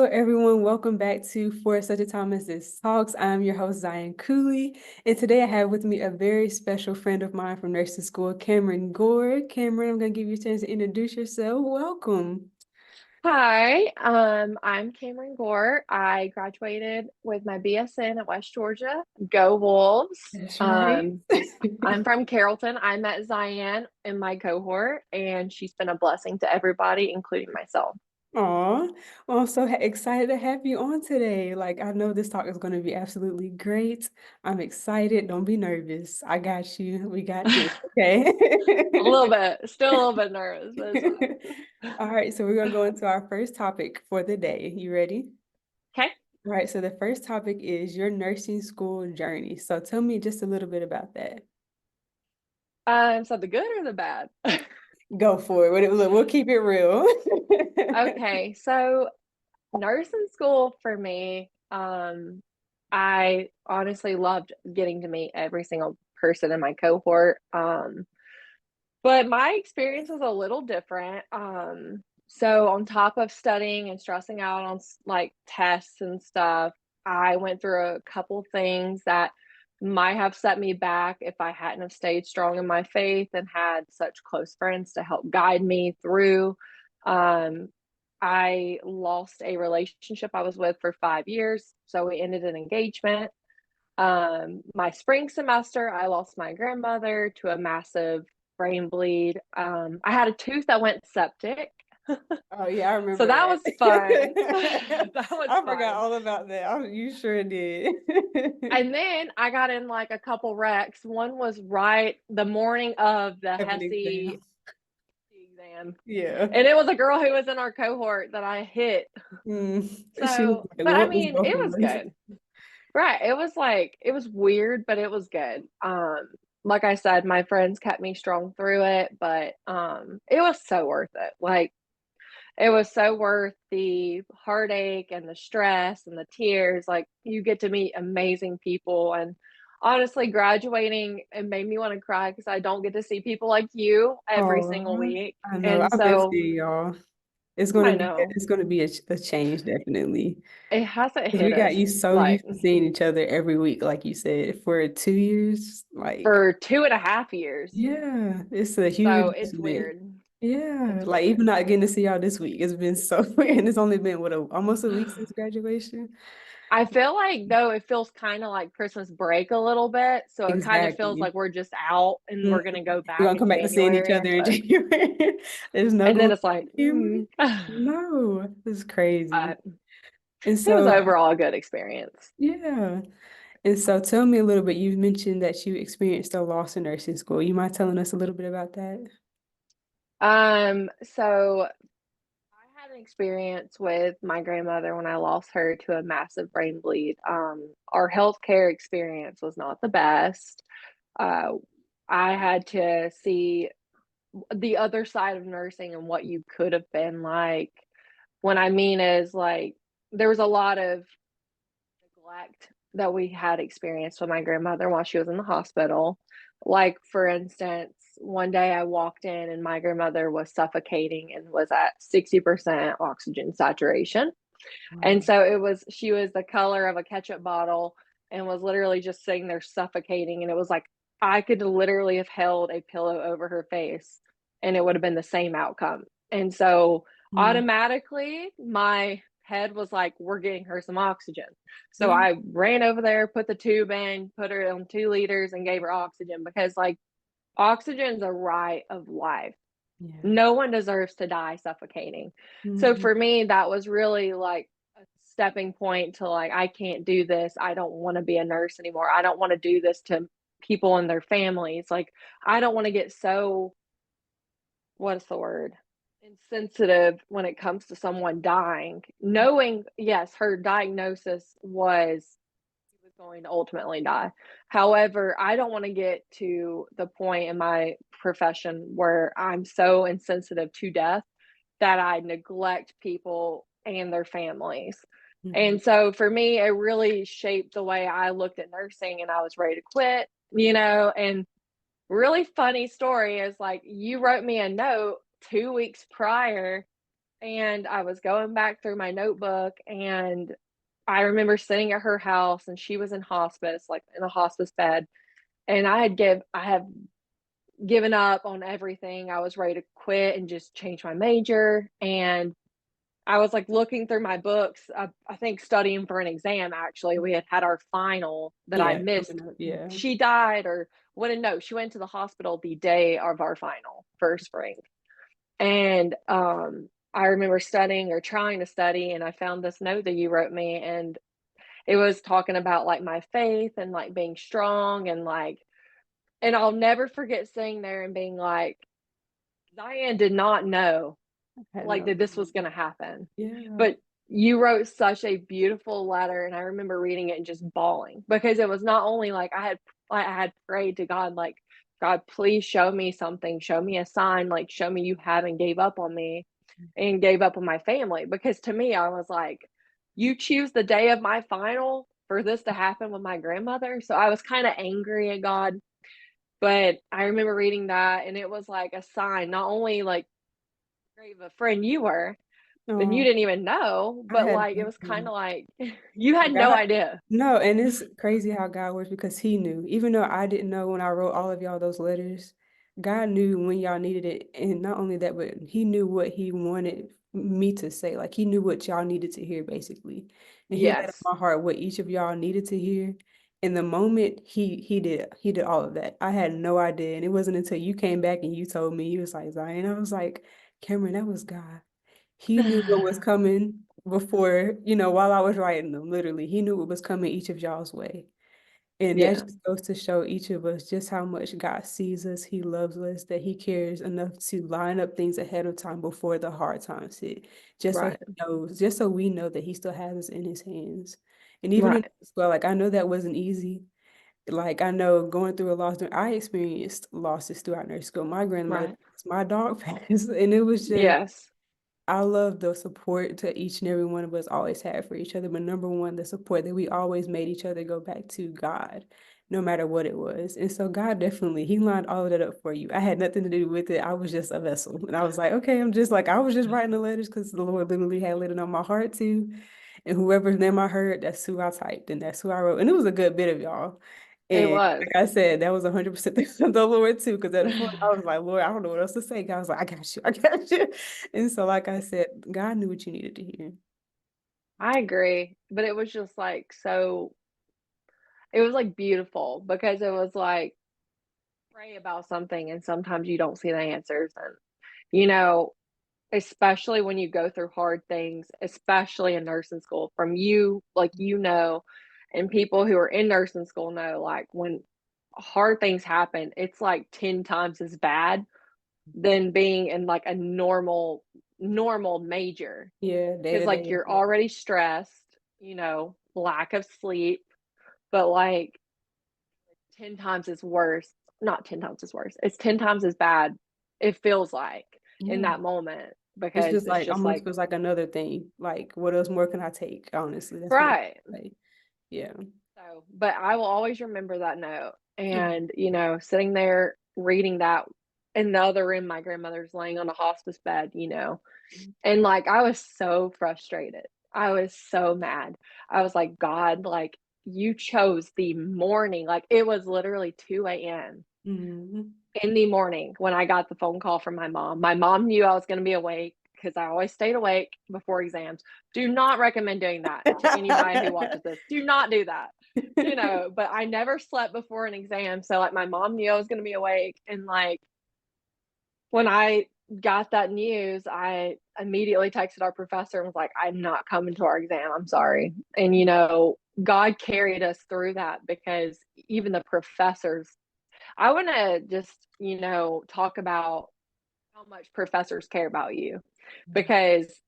Hello, everyone. Welcome back to For Such a Time as This Talks. I'm your host, Xiann Cooley, and today I have with me a very special friend of mine from nursing school, Camryn Gore. Camryn, I'm going to give you a chance to introduce yourself. Welcome. Hi, I'm Camryn Gore. I graduated with my BSN at West Georgia. Go Wolves. That's right. I'm from Carrollton. I met Xiann in my cohort, and she's been a blessing to everybody, including myself. Aw, well, I'm so excited to have you on today. Like, I know this talk is going to be absolutely great. I'm excited. Don't be nervous. I got you. We got this. Okay. A little bit, still a little bit nervous, but it's fine. All right, so we're going to go into our first topic for the day. You ready? Okay. All right, so the first topic is your nursing school journey. So tell me just a little bit about that. So the good or the bad? Go for it. We'll keep it real. Okay, so nursing school for me, I honestly loved getting to meet every single person in my cohort. But my experience was a little different. So on top of studying and stressing out on like tests and stuff, I went through a couple things that might have set me back if I hadn't have stayed strong in my faith and had such close friends to help guide me through. Um, I lost a relationship I was with for 5 years, so we ended an engagement. My spring semester, I lost my grandmother to a massive brain bleed. I had a tooth that went septic. Oh yeah, I So remember that that. was fun. That was I forgot fun. all about that. You sure did. And then I got in like a couple wrecks. One was right the morning of the Have an HESI exam. exam. Yeah. And it was a girl who was in our cohort that I hit. Mm. She was So, like, but I what was mean, both it of was us? good. Right. It was like it was weird, but it was good. Like I said, my friends kept me strong through it, but it was so worth it. Like it was so worth the heartache and the stress and the tears. Like you get to meet amazing people, and honestly graduating it made me want to cry because I don't get to see people like you every single Oh, week. I know. And I miss so you, y'all. I know It's gonna be a change, definitely. it hasn't 'Cause hit we got us you so like used to seeing each other every week, like you said, for 2 years. Like, for 2.5 years. yeah, it's a huge So it's adjustment. weird. Yeah, It's like weird. even not getting to see y'all this week, it's been so weird. And it's only been almost a week since graduation. I feel like though it feels kind of like Christmas break a little bit, so it kind of feels Exactly. like we're just out and Mhm. we're gonna go We're back gonna in come back to seeing each January, other in but January. There's no and going then it's like, January. No, this is crazy. but And it was so, overall a good experience. yeah. And so tell me a little bit. You mentioned that you experienced a loss in nursing school. You mind telling us a little bit about that? So I had an experience with my grandmother when I lost her to a massive brain bleed. Our healthcare experience was not the best. Uh, I had to see the other side of nursing and what you could have been like. What I mean is, like, there was a lot of neglect that we had experienced with my grandmother while she was in the hospital. Like, for instance, one day I walked in and my grandmother was suffocating and was at 60% oxygen saturation. And Wow. so she was the color of a ketchup bottle and was literally just sitting there suffocating. And it was like, I could literally have held a pillow over her face and it would have been the same outcome. And so Mm. automatically, my head was like, we're getting her some oxygen. So Yeah. I ran over there, put the tube in, put her on 2 liters, and gave her oxygen because, like, oxygen is a right of life. Yeah. No one deserves to die suffocating. So Mhm. for me, that was really like a stepping point to like, I can't do this. I don't want to be a nurse anymore. I don't want to do this to people and their families. Like, I don't want to get so, what's the word? Insensitive when it comes to someone dying, knowing, yes, her diagnosis was she was going to ultimately die. However, I don't want to get to the point in my profession where I'm so insensitive to death that I neglect people and their families. Mhm. And so for me, it really shaped the way I looked at nursing and I was ready to quit, you know. And really funny story is like you wrote me a note 2 weeks prior And I was going back through my notebook, and I remember sitting at her house, and she was in hospice, like, in a hospice bed, and I had given up on everything. I was ready to quit and just change my major, and I was, like, looking through my books, I think studying for an exam, actually. We had had our final that I Yeah, missed. coming up, yeah. She died or wouldn't know. She went to the hospital the day of our final for spring. And, I remember studying or trying to study, and I found this note that you wrote me, and it was talking about, like, my faith and, like, being strong and, like, and I'll never forget sitting there and being like, "Diane did not know, I had like, no that this was gonna happen." yeah. But you wrote such a beautiful letter, and I remember reading it and just bawling because it was not only like I had prayed to God, like, "God, please show me something, show me a sign, like, show me you haven't gave up on me and gave up on my family." Because to me, I was like, "You choose the day of my final for this to happen with my grandmother?" So I was kinda angry at God, but I remember reading that, and it was like a sign, not only, like, great of a friend you were, and you Oh, didn't even know, I but, had like, it no was clue. kinda like you had no God idea. no, and it's crazy how God works because He knew. Even though I didn't know when I wrote all of y'all those letters, God knew when y'all needed it, and not only that, but He knew what He wanted me to say. Like, He knew what y'all needed to hear, basically, and He laid on Yes. my heart what each of y'all needed to hear. In the moment, He did all of that. I had no idea, and it wasn't until you came back and you told me, you was like, "Zion," I was like, "Camryn, that was God." He knew what was coming before, while I was writing them, literally. He knew what was coming each of y'all's way. And that Yeah, just goes to show each of us just how much God sees us, He loves us, that He cares enough to line up things ahead of time before the hard times hit, right, just so we know that He still has us in His hands. And even in right, well, like I know that wasn't easy. Like I know going through a loss, I experienced losses throughout nurse school. My grandmother, right. my dog passed, and it was just Yes. I love the support that each and every one of us always had for each other, but number one, the support that we always made each other go back to God, no matter what it was. And so God definitely, He lined all of that up for you. I had nothing to do with it. I was just a vessel. And I was like, okay, I was just writing the letters because the Lord literally had lit it on my heart too. And whoever's name I heard, that's who I typed and that's who I wrote. And it was a good bit of y'all. It And was. like I said, that was 100% the Lord too. Because at the point I was like, Lord, I don't know what else to say. God was like, I got you, I got you. And so, like I said, God knew what you needed to hear. I agree, but it was just, like, so it was, like, beautiful because it was, like, pray about something and sometimes you don't see the answers and, you know, especially when you go through hard things, especially in nursing school, from you, like, and people who are in nursing school know, like, when hard things happen, it's, like, 10 times as bad than being in, like, a normal major. Yeah, day Because to like, day. you're Yeah. already stressed, lack of sleep, but, like, 10 times is worse not 10 times is worse, it's 10 times as bad, it feels like, in Yeah. that moment, It's because just it's like just almost like feels like another thing. Like, what else more can I take? Honestly, that's what it right. like. Yeah. So, but I will always remember that note, Mhm. and, sitting there reading that in the other room, my grandmother's laying on a hospice bed, and, like, I was so frustrated. I was so mad. I was like, "God, like, you chose the morning," like, it was literally 2 a.m. Mhm. in the morning when I got the phone call from my mom. My mom knew I was gonna be awake because I always stayed awake before exams. Do not recommend doing that to anybody who watches this. Do not do that. But I never slept before an exam, so, like, my mom knew I was gonna be awake, and, like, when I got that news, I immediately texted our professor and was like, "I'm not coming to our exam, I'm sorry." And, God carried us through that because even the professors I wanna just, talk about how much professors care about you because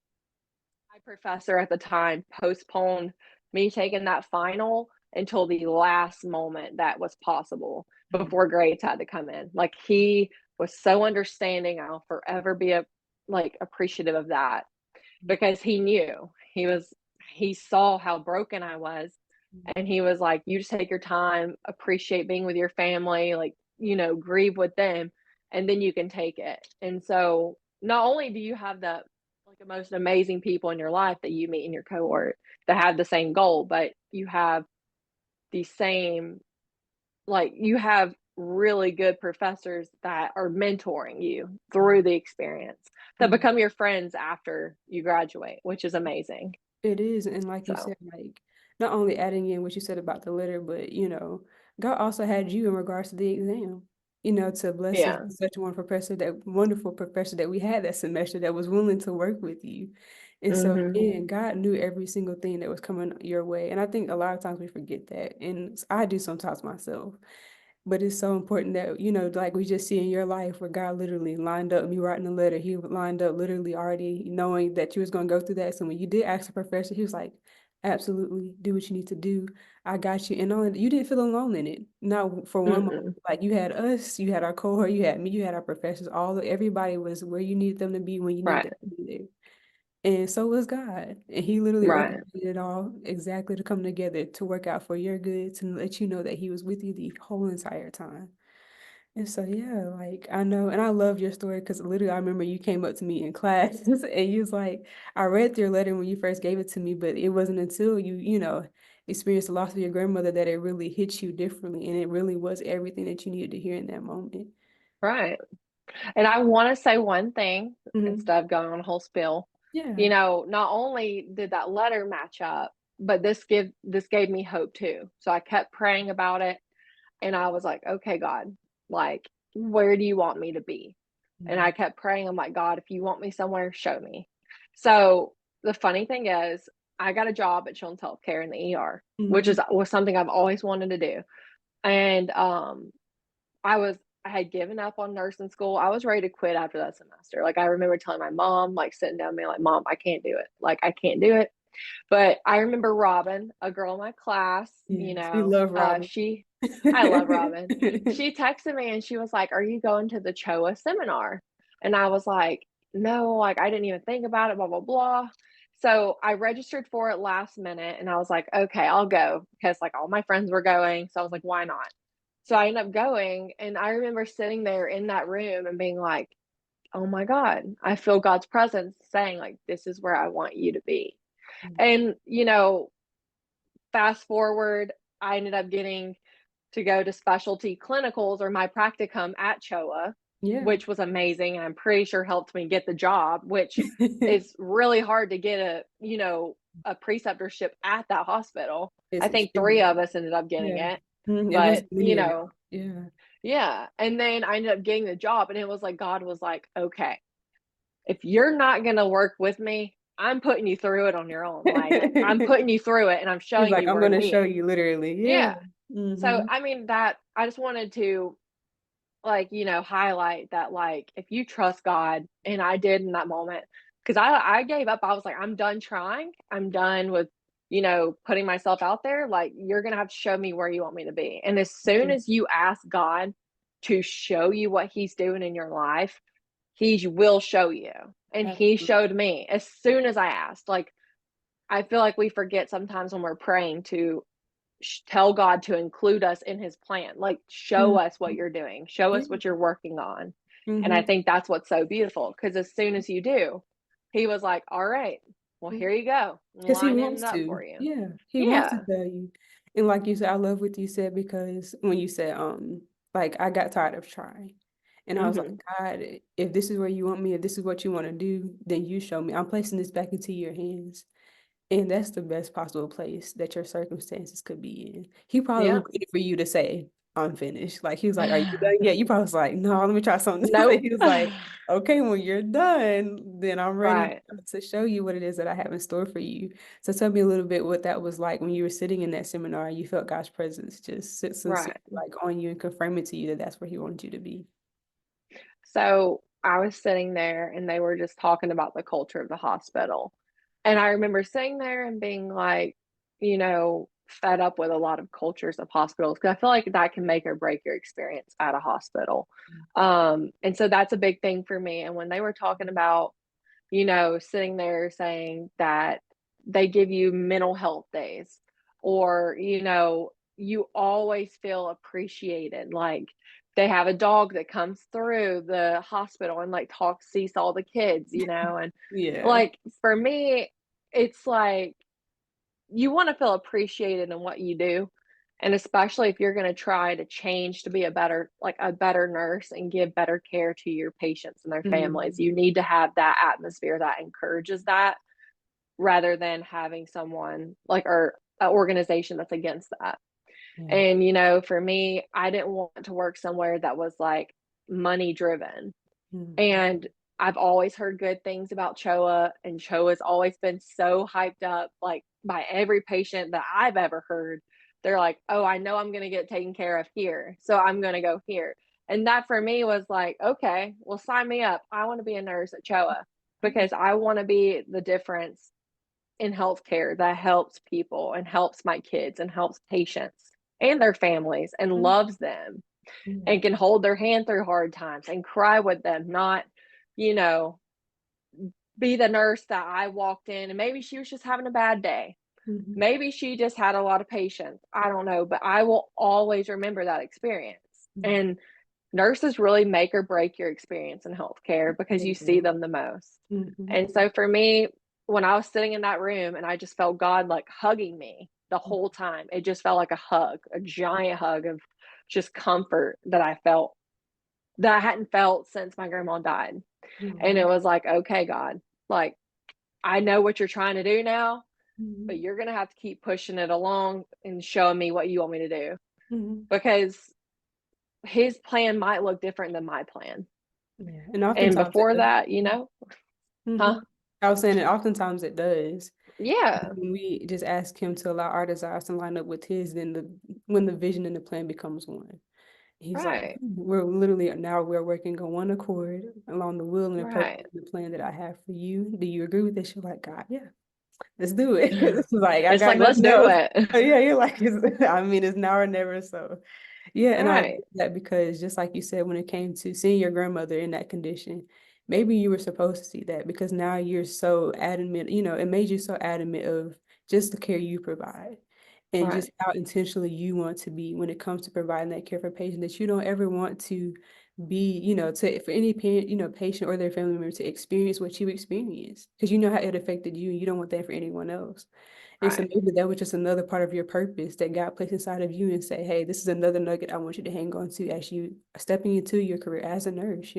my professor at the time postponed me taking that final until the last moment that was possible Mhm. before grades had to come in. Like, he was so understanding. I'll forever be appreciative of that because he knew. He saw how broken I was, and he was like, "You just take your time, appreciate being with your family, like, grieve with them, and then you can take it." And so, not only do you have the like the most amazing people in your life that you meet in your cohort that have the same goal, but you have the same, like, you have really good professors that are mentoring you Yeah. through the experience that Mhm. become your friends after you graduate, which is amazing. It is, and like you So, said, like not only adding in what you said about the letter, but God also had you in regards to the exam. To bless us yeah. with such a wonderful professor that we had that semester that was willing to work with you. And so Mhm. again, God knew every single thing that was coming your way. And I think a lot of times we forget that. And I do sometimes myself. But it's so important that, like we just see in your life where God literally lined up me writing a letter. He lined up literally already knowing that you was going to go through that. So when you did ask the professor, he was like, absolutely, do what you need to do. I got you. And only you didn't feel alone in it. Not for one moment. Mm-mm. Like you had us, you had our cohort, you had me, you had our professors, everybody was where you needed them to be when you needed Right. them to be there. And so was God. And he literally Right. orchestrated it all exactly to come together to work out for your good, to let you know that he was with you the whole entire time. And so, yeah, like I know, and I love your story because literally I remember you came up to me in class and you was like, I read your letter when you first gave it to me, but it wasn't until you experienced the loss of your grandmother that it really hit you differently. And it really was everything that you needed to hear in that moment. Right. And I wanna say one thing Hmm. instead of going on a whole spiel. Yeah. Not only did that letter match up, but this gave me hope too. So I kept praying about it, and I was like, "Okay, God, like, where do you want me to be?" And I kept praying. I'm like, "God, if you want me somewhere, show me." So the funny thing is, I got a job at Children's Healthcare in the ER, which Hmm. was something I've always wanted to do. And I was I had given up on nursing school. I was ready to quit after that semester. Like, I remember telling my mom, like, sitting down being like, "Mom, I can't do it. Like, I can't do it." But I remember Robin, a girl in my class, Yes, we love Robin. she I love Robin. She texted me and she was like, "Are you going to the CHOA seminar?" And I was like, "No, like, I didn't even think about it, blah, blah, blah." So I registered for it last minute and I was like, "Okay, I'll go," because, like, all my friends were going. So I was like, "Why not?" So I ended up going, and I remember sitting there in that room and being like, "Oh my God, I feel God's presence saying, like, this is where I want you to be." And, fast forward, I ended up getting to go to specialty clinicals or my practicum at CHOA, Yeah. which was amazing, and I'm pretty sure helped me get the job, which is really hard to get a preceptorship at that hospital. I It's think 3 extremely, of us ended up getting yeah. it, It but, wasn't many of y'all. Yeah. yeah, and then I ended up getting the job, and it was like God was like, "Okay, if you're not gonna work with me, I'm putting you through it on your own. Like, I'm putting you through it, and I'm He's showing like, you I'm where gonna we." show you literally. Yeah. Yeah. So, Hmm. I mean, that I just wanted to, like, highlight that, like, if you trust God, and I did in that moment, because I gave up. I was like, "I'm done trying. I'm done with, putting myself out there. Like, you're gonna have to show me where you want me to be." And as soon as you ask God to show you what He's doing in your life, He will show you. And He Absolutely. showed me as soon as I asked. Like, I feel like we forget sometimes when we're praying to tell God to include us in his plan. Like, show Mhm. us what you're doing, show Yeah. us what you're working on. And I Hmm. think that's what's so beautiful because as soon as you do, he was like, all right, well, here you go. I'm Because he lining it wants up to. for you. Yeah. He wants to Yeah. tell you. And like you said, I love what you said because when you said, like I got tired of trying. And I was like, Hmm. God, if this is where you want me, if this is what you want to do, then you show me. I'm placing this back into your hands. And that's the best possible place that your circumstances could be in. He probably was Yeah. waiting for you to say, I'm finished. Like he was like, are you done yet? You probably was like, no, let me try something else. And Nope. he was like, okay, when you're done, then I'm ready Right. to show you what it is that I have in store for you. So tell me a little bit what that was like when you were sitting in that seminar and you felt God's presence just sit sincere Right. like on you and confirming to you that that's where he wanted you to be. So I was sitting there and they were just talking about the culture of the hospital. And I remember sitting there and being like, fed up with a lot of cultures of hospitals because I feel like that can make or break your experience at a hospital. And so that's a big thing for me. And when they were talking about, sitting there saying that they give you mental health days or, you always feel appreciated. Like they have a dog that comes through the hospital and like sees all the kids, and Yeah. like for me, it's like you want to feel appreciated in what you do. And especially if you're going to try to change to be a better nurse and give better care to your patients and their families, Mhm. you need to have that atmosphere that encourages that rather than having someone or an organization that's against that. Yeah. And, for me, I didn't want to work somewhere that was like money driven. Mhm. And I've always heard good things about CHOA, and CHOA's always been so hyped up, like by every patient that I've ever heard. They're like, oh, I know I'm going to get taken care of here. So I'm going to go here. And that for me was like, okay, well, sign me up. I want to be a nurse at CHOA because I want to be the difference in healthcare that helps people and helps my kids and helps patients and their families and Mhm. loves them Yeah. and can hold their hand through hard times and cry with them, not, you know, be the nurse that I walked in and maybe she was just having a bad day. Mhm. Maybe she just had a lot of patience. I don't know, but I will always remember that experience. Yeah. And nurses really make or break your experience in healthcare because They you see do. them the most. Mhm. And so for me, when I was sitting in that room and I just felt God like hugging me the whole time, it just felt like a hug, a giant hug of just comfort that I hadn't felt since my grandma died. And it Mhm. was like, okay, God, like I know what you're trying to do now, but Mhm. you're going to have to keep pushing it along and showing me what you want me to do Mhm. because his plan might look different than my plan. Yeah, and And oftentimes it before does. that, huh? Mhm. I was saying that oftentimes it does. Yeah, When we just ask him to allow our desires to line up with his, then when the vision and the plan becomes one. He's like, right, we're literally now we're working on one accord along the will and the purpose right. and the plan that I have for you. Do you agree with this? You're like, God, yeah, let's do it. It's like I It's got like, let's nothing do else. it. Oh, yeah, you're like, I mean, it's now or never. So, yeah, and I love Right, that because just like you said, when it came to seeing your grandmother in that condition, maybe you were supposed to see that because now you're so adamant, it made you so adamant of just the care you provide and just right, how intentionally you want to be when it comes to providing that care for patients that you don't ever want to be, to for any parent, patient or their family member to experience what you experienced because you know how it affected you and you don't want that for anyone else. And so right, maybe that was just another part of your purpose that God placed inside of you and say, hey, this is another nugget I want you to hang on to as you stepping into your career as a nurse.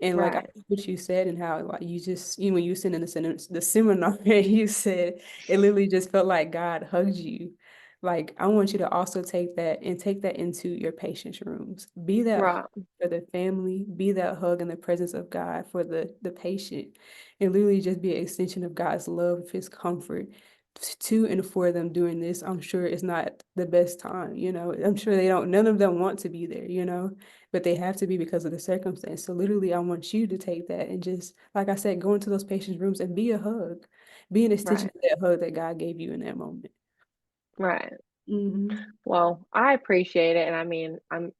And like I right, like what you said and how like you just when you sent in the seminar and you said it literally just felt like God hugged you. Like I want you to also take that into your patient's rooms. Be that hug right, for the family, be that hug in the presence of God for the patient, and literally just be an extension of God's love, His comfort to and for them doing this. I'm sure it's not the best time. I'm sure none of them want to be there, but they have to be because of the circumstance. So literally, I want you to take that and just, like I said, go into those patients' rooms and be a hug, be an extension right, of that hug that God gave you in that moment. right. Hmm. Well, I appreciate it, and I mean, I'm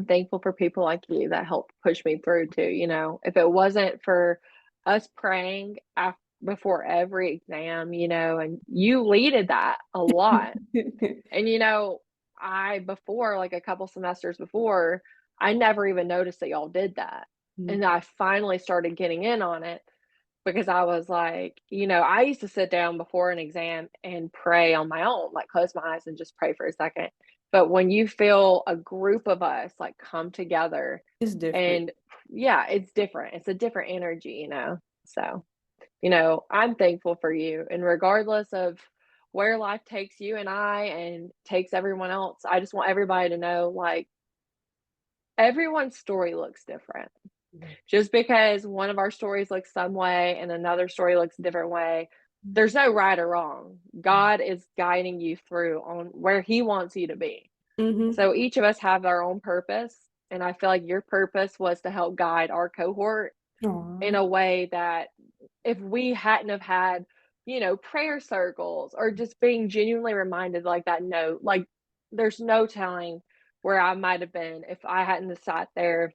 thankful for people like you that help push me through too, If it wasn't for us praying before every exam, and you leaded that a lot. And, I before, like a couple semesters before, I never even noticed that y'all did that. And I finally started getting in on it because I was like, I used to sit down before an exam and pray on my own, like close my eyes and just pray for a second. But when you feel a group of us like come together It's different. and yeah, it's different. It's a different energy. So, I'm thankful for you. And regardless of where life takes you and and takes everyone else, I just want everybody to know like everyone's story looks different. Yeah. Just because one of our stories looks some way and another story looks a different way, there's no right or wrong. God is guiding you through on where He wants you to be. Mm-hmm. So each of us have our own purpose. And I feel like your purpose was to help guide our cohort in Aw. a way that if we hadn't have had, prayer circles or just being genuinely reminded like that note, like there's no telling where I might have been if I hadn't have sat there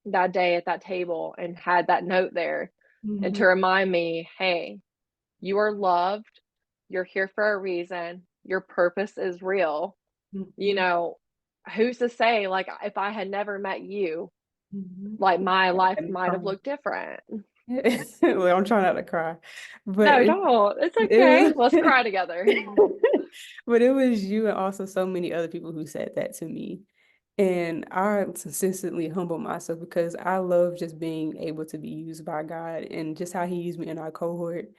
that day at that table and had that note there and Mm-hmm. to remind me, hey, you are loved. You're here for a reason. Your purpose is real. You Mm-hmm. know, who's to say, like, if I had never met you, Mhm. like, my life And might have crying. looked different. Well, I'm trying not to cry, but No, don't. It's it okay. Let's was cry together. but it was you and also so many other people who said that to me. And I consistently humble myself because I love just being able to be used by God and just how He used me in our cohort.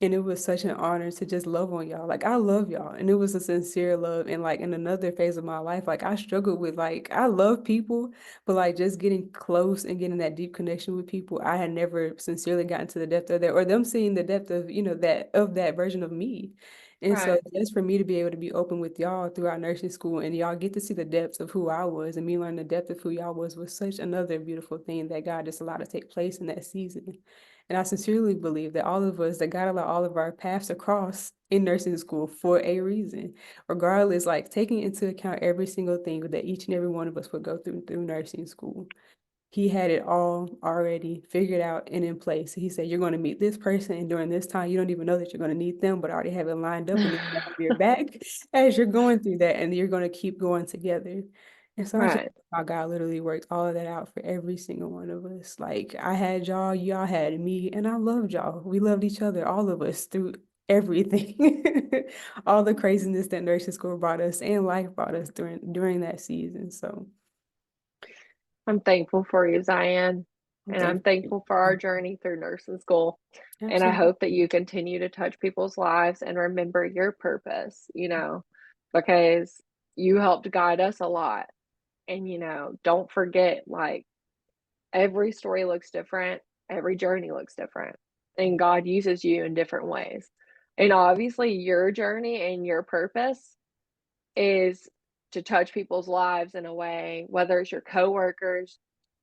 And it was such an honor to just love on y'all. Like I love y'all. And it was a sincere love. And like in another phase of my life, like I struggled with like I love people, but like just getting close and getting that deep connection with people, I had never sincerely gotten to the depth of that or them seeing the depth of, that of that version of me. And so Right, just for me to be able to be open with y'all throughout nursing school and y'all get to see the depths of who I was and me learn the depth of who y'all was such another beautiful thing that God just allowed to take place in that season. And I sincerely believe that all of us, that God allowed all of our paths to cross in nursing school for a reason, regardless, like taking into account every single thing that each and every one of us would go through nursing school. He had it all already figured out and in place. He said, you're going to meet this person, and during this time, you don't even know that you're going to need them, but already have it lined up, and then you have your back as you're going through that, and you're going to keep going together. And so I just right. how God literally worked all of that out for every single one of us. Like I had y'all had me, and I loved y'all. We loved each other, all of us, through everything, all the craziness that nursing school brought us and life brought us during that season. So I'm thankful for you, Zion, I'm and I'm thankful. thankful for our journey through nursing school. And I Absolutely. hope that you continue to touch people's lives and remember your purpose, because you helped guide us a lot. And, don't forget, like, every story looks different, every journey looks different, and God uses you in different ways. And obviously, your journey and your purpose is to touch people's lives in a way, whether it's your coworkers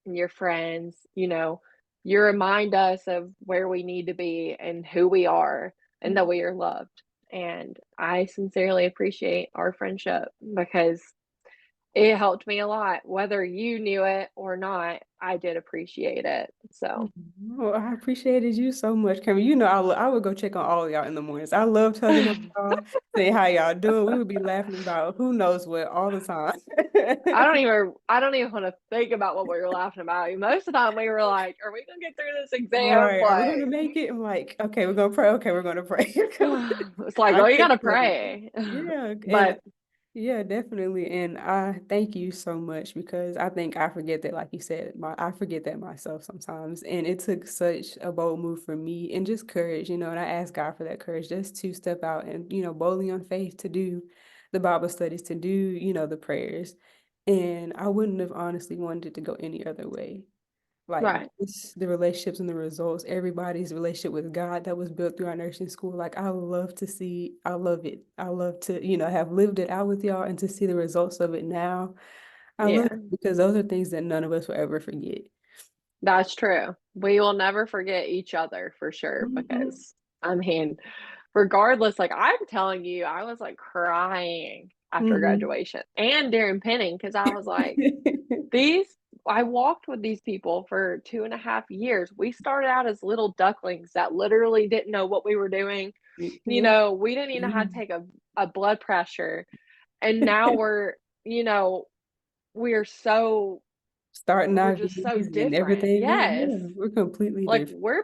and your friends, you remind us of where we need to be and who we are and that we are loved. And I sincerely appreciate our friendship because it helped me a lot. Whether you knew it or not, I did appreciate it. So, Well, I appreciated you so much, Camryn. You know, I would go check on all of y'all in the mornings. I loved hugging on y'all, saying how y'all doing. We would be laughing about who knows what all the time. I don't even want to think about what we were laughing about. Most of the time we were like, are we gonna get through this exam? Right. Are we gonna Like, make it? I'm like, okay, we're gonna pray. Okay, we're gonna pray. it's like, I well, you couldn't gotta feel it. pray. Yeah, and But yeah, definitely. And I thank you so much because I think I forget that, like you said, I forget that myself sometimes. And it took such a bold move for me and just courage, and I ask God for that courage just to step out and, boldly on faith to do the Bible studies, to do, the prayers. And I wouldn't have honestly wanted it to go any other way. Like right. just the relationships and the results, everybody's relationship with God that was built through our nursing school. Like I love it. I love to, have lived it out with y'all and to see the results of it now. I love it Yeah, because those are things that none of us will ever forget. that's true. We will never forget each other for sure Mhm. because I mean, regardless, like I'm telling you, I was like crying after Mhm. graduation and during pinning because I was like, These I walked with these people for 2.5 years. We started out as little ducklings that literally didn't know what we were doing. Yeah. We didn't even know how Yeah. to take a blood pressure. And now you know, we're so Starting we're our just so V's and different. everything else. Yes. Yeah, we're completely Like different. we're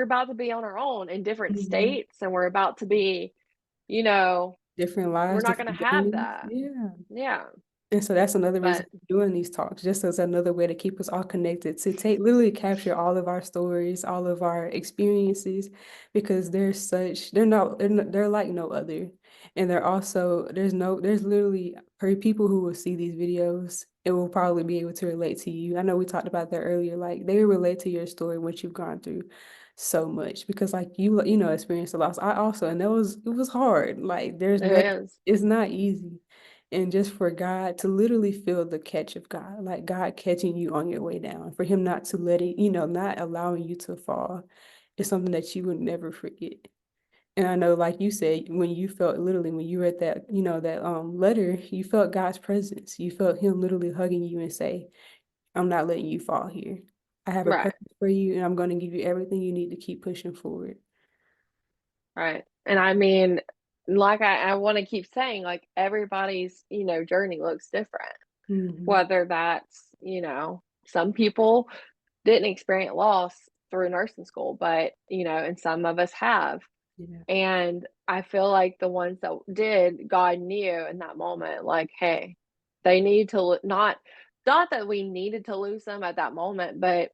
about to be on our own in different Mhm. states and we're about to be, you know, Different we're lives, not gonna different have journeys. that. Yeah. Yeah. And so that's another reason But we're doing these talks, just as another way to keep us all connected, to take literally capture all of our stories, all of our experiences, because they're like no other. And they're also there's literally for people who will see these videos, it will probably be able to relate to you. I know we talked about that earlier, like they relate to your story, what you've gone through so much because like you experienced a loss. I also, and it was hard. Like it is. it's not easy. And just for God to literally feel the catch of God, like God catching you on your way down, for Him not to let it, not allowing you to fall, is something that you would never forget. And I know, like you said, when you felt literally, when you read that, that letter, you felt God's presence. You felt Him literally hugging you and say, I'm not letting you fall here. I have a Right. purpose for you, and I'm going to give you everything you need to keep pushing forward. Right. And I mean, like I want to keep saying, like everybody's, journey looks different. Mhm. Whether that's, some people didn't experience loss through nursing school, but, and some of us have. Yeah. And I feel like the ones that did, God knew in that moment, like, hey, they need to not that we needed to lose them at that moment, but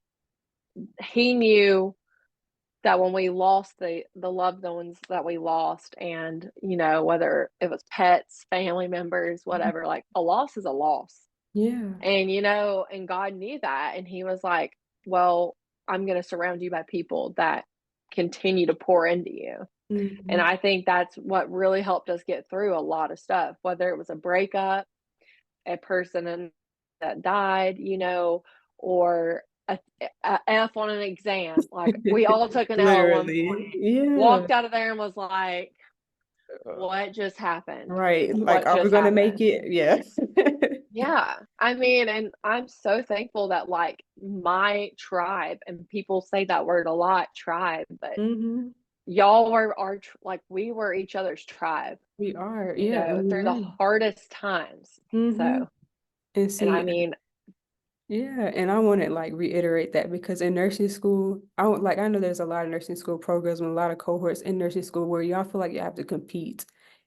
He knew that when we lost the loved ones that we lost, and whether it was pets, family members, Mhm. whatever, like a loss is a loss. Yeah. And and God knew that, and He was like, well, I'm going to surround you by people that continue to pour into you. And Mhm. I think that's what really helped us get through a lot of stuff, whether it was a breakup, a that died, or a F on an exam. Like, we all took an L at one Literally. point, Yeah. walked out of there and was like, "What just happened? Right. Like, What are we just gonna make happened?" it? Yeah. Yeah. I mean, and I'm so thankful that, like, my tribe, and people say that word a lot, tribe, but Mhm. y'all were like, we were each other's tribe, We are. Yeah, and we through the learn. hardest times. Mhm. So, And and I see, mean, yeah, and I want to like reiterate that because in nursing school, I know there's a lot of nursing school programs and a lot of cohorts in nursing school where y'all feel like you have to compete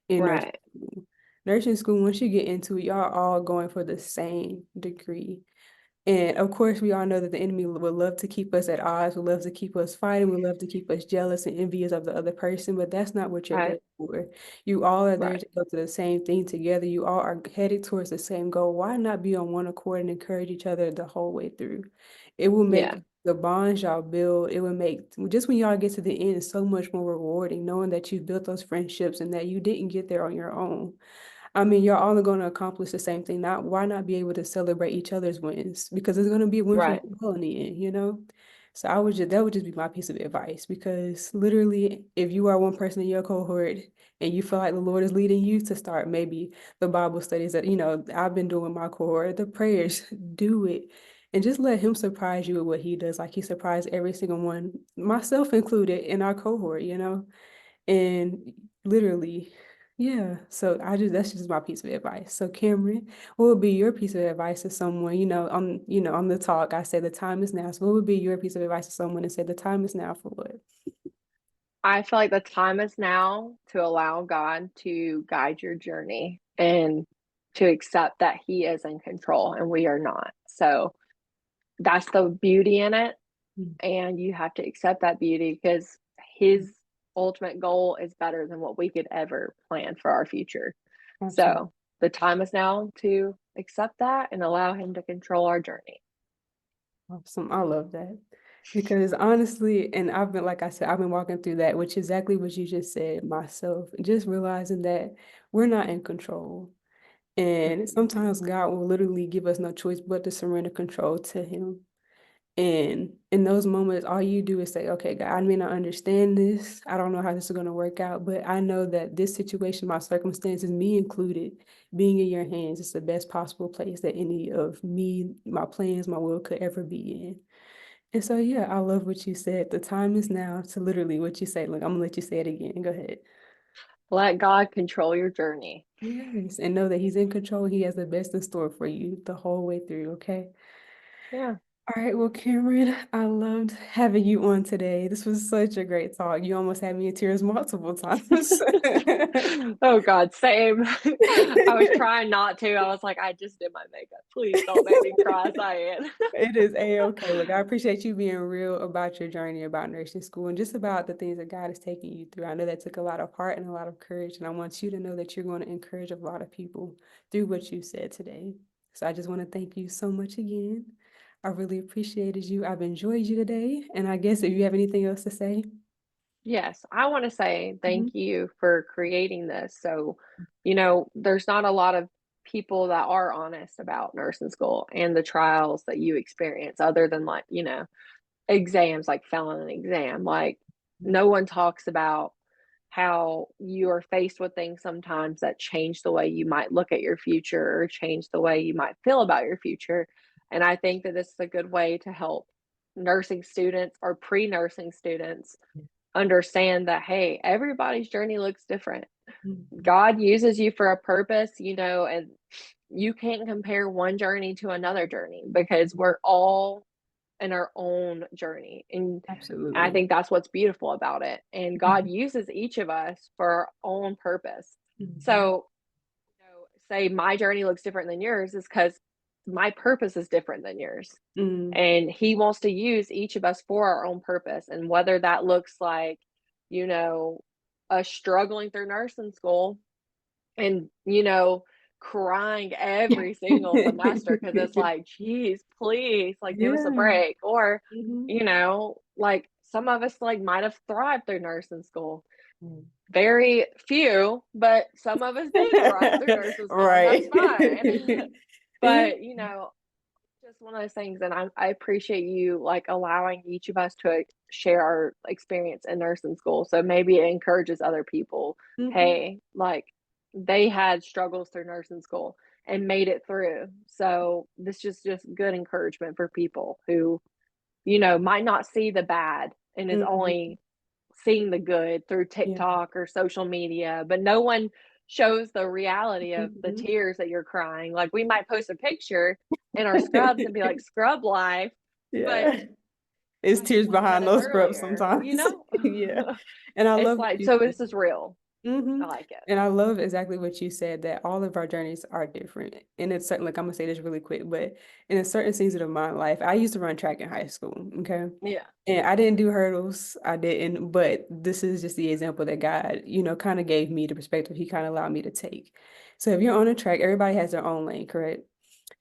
in nursing right. school. Nursing school, once you get into it, y'all all going for the same degree. And of course, we all know that the enemy would love to keep us at odds, would love to keep us fighting, would love to keep us jealous and envious of the other person, but that's not what you're there Right. for. You all are there Right. to go to the same thing together. You all are headed towards the same goal. Why not be on one accord and encourage each other the whole way through? It will Yeah. make the bonds y'all build, it will make just when y'all get to the end, so much more rewarding, knowing that you built those friendships and that you didn't get there on your own. I mean, you're all going to accomplish the same thing. Not why not be able to celebrate each other's wins? Because it's going to be a win for Right. you all in the end, you know? So that would just be my piece of advice because literally if you are one person in your cohort and you feel like the Lord is leading you to start maybe the Bible studies that, I've been doing my cohort, the prayers, do it. And just let him surprise you with what he does. Like he surprised every single one, myself included, in our cohort, you know? And literally, yeah. So that's just my piece of advice. So Camryn, what would be your piece of advice to someone, on the talk, I said the time is now. So what would be your piece of advice to someone and say the time is now for what? I feel like the time is now to allow God to guide your journey, and to accept that He is in control and we are not. So that's the beauty in it. Mm. And you have to accept that beauty because His ultimate goal is better than what we could ever plan for our future. Absolutely. So the time is now to accept that and allow Him to control our journey. Awesome. I love that. Because honestly, and I've been, like I said, I've been walking through that, which is exactly what you just said myself, just realizing that we're not in control. And Mhm. sometimes God will literally give us no choice but to surrender control to Him. And in those moments, all you do is say, okay, God, I may not understand this. I don't know how this is going to work out, but I know that this situation, my circumstances, me included, being in your hands is the best possible place that any of me, my plans, my will could ever be in. And so, yeah, I love what you said. The time is now to literally what you say. Look, I'm gonna let you say it again. Go ahead. Let God control your journey. Yes, and know that He's in control. He has the best in store for you the whole way through, okay? Yeah. All right, well, Camryn, I loved having you on today. This was such a great talk. You almost had me in tears multiple times. Oh God, same. I was trying not to. I was like, I just did my makeup. Please don't make me cry, Cyan. It is a-okay. Look, I appreciate you being real about your journey about nursing school and just about the things that God is taking you through. I know that took a lot of heart and a lot of courage, and I want you to know that you're going to encourage a lot of people through what you said today. So I just want to thank you so much again. I really appreciated you. I've enjoyed you today, and I guess if you have anything else to say. Yes, I want to say Mhm. thank you for creating this. So, there's not a lot of people that are honest about nursing school and the trials that you experience, other than, like, exams, like failing an exam. Like, no one talks about how you are faced with things sometimes that change the way you might look at your future or change the way you might feel about your future. And I think that this is a good way to help nursing students or pre nursing students understand that, hey, everybody's journey looks different. Mhm. God uses you for a purpose, and you can't compare one journey to another journey because we're all in our own journey. And I Absolutely. think that's what's beautiful about it. And God Mhm. uses each of us for our own purpose. Mhm. So, say my journey looks different than yours is because my purpose is different than yours. Mm. And He wants to use each of us for our own purpose. And whether that looks like, you know, us struggling through nursing school and, crying every single semester because it's like, "Geez, please, like, give us a Yeah. break." Or, Mhm. like, some of us, like, might have thrived through nursing school. Mm. Very few, but some of us did thrive through nursing school, and that's Right. fine. Yeah. But, just one of those things, and I appreciate you, like, allowing each of us to, like, share our experience in nursing school, so maybe it encourages other people, Mhm. "Hey, like, they had struggles through nursing school and made it through." So, this is just good encouragement for people who, might not see the bad and is Mhm. only seeing the good through Yeah. TikTok or social media, but no one shows the reality of the Mhm. tears that you're crying. Like, we might post a picture in our scrubs and be like, "Scrub life," but Yeah. It's like we tears talked about behind it those scrubs earlier, sometimes. Yeah. And I It's love what like, you so said. this is real. I Mhm. like it. And I love exactly what you said, that all of our journeys are different. And it's certain, like, I'm gonna say this really quick, but in a certain season of my life, I used to run track in high school, okay? Yeah. And I didn't do hurdles. I didn't, but this is just the example that God, kind of gave me the perspective He kind of allowed me to take. So if you're on a track, everybody has their own lane, correct?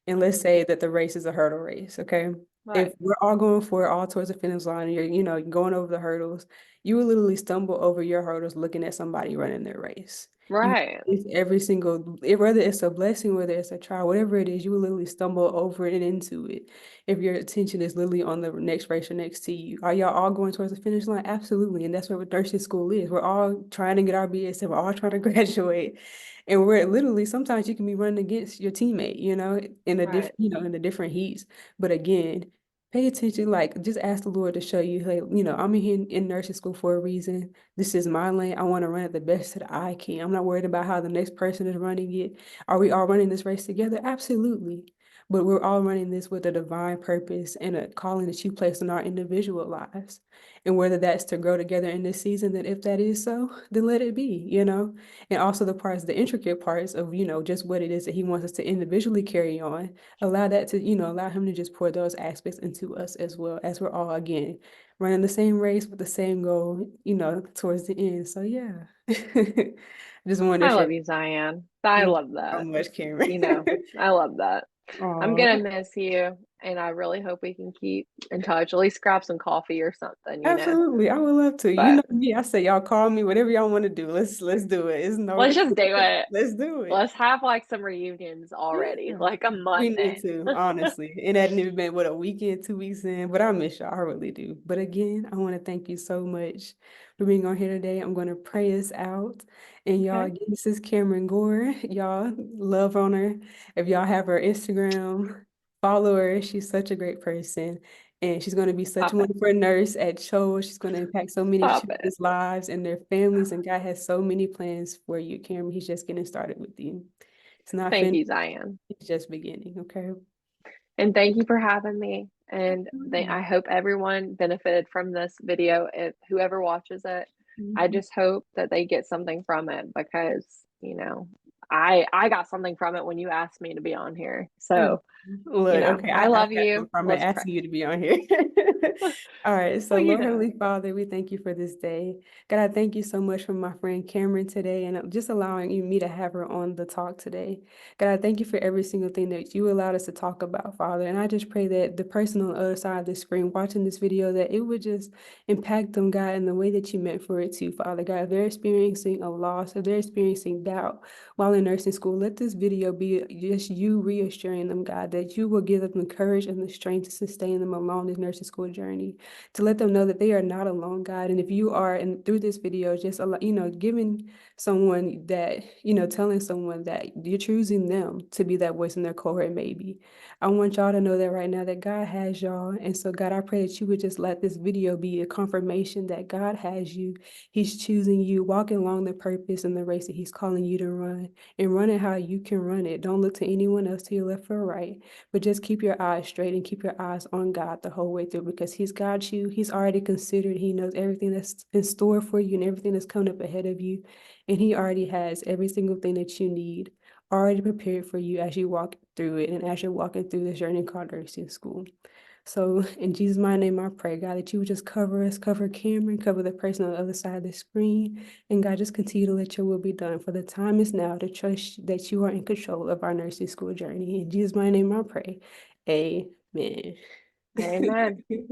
And let's Mhm. say that the race is a hurdle race, okay? If Right. we're all going for it, all towards the finish line, and you're going over the hurdles, you will literally stumble over your hurdles looking at somebody running their race. You Right. it's every single, whether it's a blessing, whether it's a trial, whatever it is, you will literally stumble over it and into it. If your attention is literally on the next racer next to you, are y'all all going towards the finish line? Absolutely, and that's what nursing school is. We're all trying to get our BS, we're all trying to graduate. And we're literally sometimes you can be running against your teammate, in a Right. different, in the different heats. But again, pay attention, like just ask the Lord to show you, like, I'm in here in nursing school for a reason. This is my lane. I want to run it the best that I can. I'm not worried about how the next person is running it. Are we all running this race together? Absolutely. But we're all running this with a divine purpose and a calling that you placed in our individual lives. And whether that's to grow together in this season, then if that is so, then let it be. And also the intricate parts of, just what it is that He wants us to individually carry on. Allow that to, allow Him to just pour those aspects into us as well, as we're all, again, running the same race with the same goal, towards the end. So yeah. Just wanted I to share. love you, Zion. I Thank love you so that. much, Cameron. You know, I love that. I'm Oh, gonna miss you, and I really hope we can keep in touch. At least grab some coffee or something. absolutely. I would love to. You know But me. I say y'all call me, whatever y'all want to do. Let's do it. It's no let's just do it. let's do it. Let's have like some reunions already, Yeah. like a We month need in. to, honestly. It hadn't even been, what, a weekend, 2 weeks in, but I miss y'all. I really do. But again, I want to thank you so much for being on here today. I'm going to pray us out. And y'all, Okay. again, this is Camryn Gore. Y'all love on her. If y'all have her Instagram, follow her. She's such a great person. And she's going to be such a Stop it. wonderful nurse at Cho. She's going to impact so many Stop it. children's lives and their families. And God has so many plans for you, Cameron. He's just getting started with you. It's not Thank finished. you, Zion. It's just beginning, okay? And thank you for having me. And Absolutely. I hope everyone benefited from this video. If whoever watches it, I Mhm. just hope that they get something from it because, I got something from it when you asked me to be on here. Mm. So, Look, okay, I I love got you. no problem Let's pray. asking you to be on here. All right, so Well, Lord Heavenly Father, we thank you for this day. God, I thank you so much for my friend Cameron today and just allowing me to have her on the talk today. God, I thank you for every single thing that you allowed us to talk about, Father. And I just pray that the person on the other side of the screen watching this video, that it would just impact them, God, in the way that you meant for it to, Father. God, if they're experiencing a loss, if they're experiencing doubt, while in nursing school, let this video be just you reassuring them, God, that you will give them the courage and the strength to sustain them along this nursing school journey, to let them know that they are not alone, God. And if you are, and through this video, just giving someone that, telling someone that you're choosing them to be that voice in their cohort, maybe. I want y'all to know that right now that God has y'all. And so, God, I pray that you would just let this video be a confirmation that God has you. He's choosing you, walking along the purpose and the race that He's calling you to run, and run it how you can run it. Don't look to anyone else, to your left or right, but just keep your eyes straight and keep your eyes on God the whole way through, because He's got you. He's already considered. He knows everything that's in store for you and everything that's coming up ahead of you. And He already has every single thing that you need already prepared for you as you walk through it and as you're walking through this journey called nursing school. So in Jesus' mighty name, I pray, God, that you would just cover us, cover Camryn, cover the person on the other side of the screen. And God, just continue to let your will be done. For the time is now to trust that you are in control of our nursing school journey. In Jesus' mighty name, I pray. Amen. Amen. All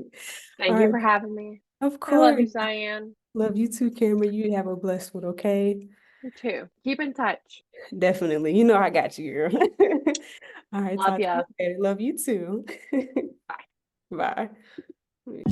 Thank you right. for having me. Of I love course. you, Xiann. Love you too, Camryn. You have a blessed one, okay? You too. Keep in touch. Definitely. You know I got you, girl. All right, Love talk to you ya. later. Love you too. Bye. Bye.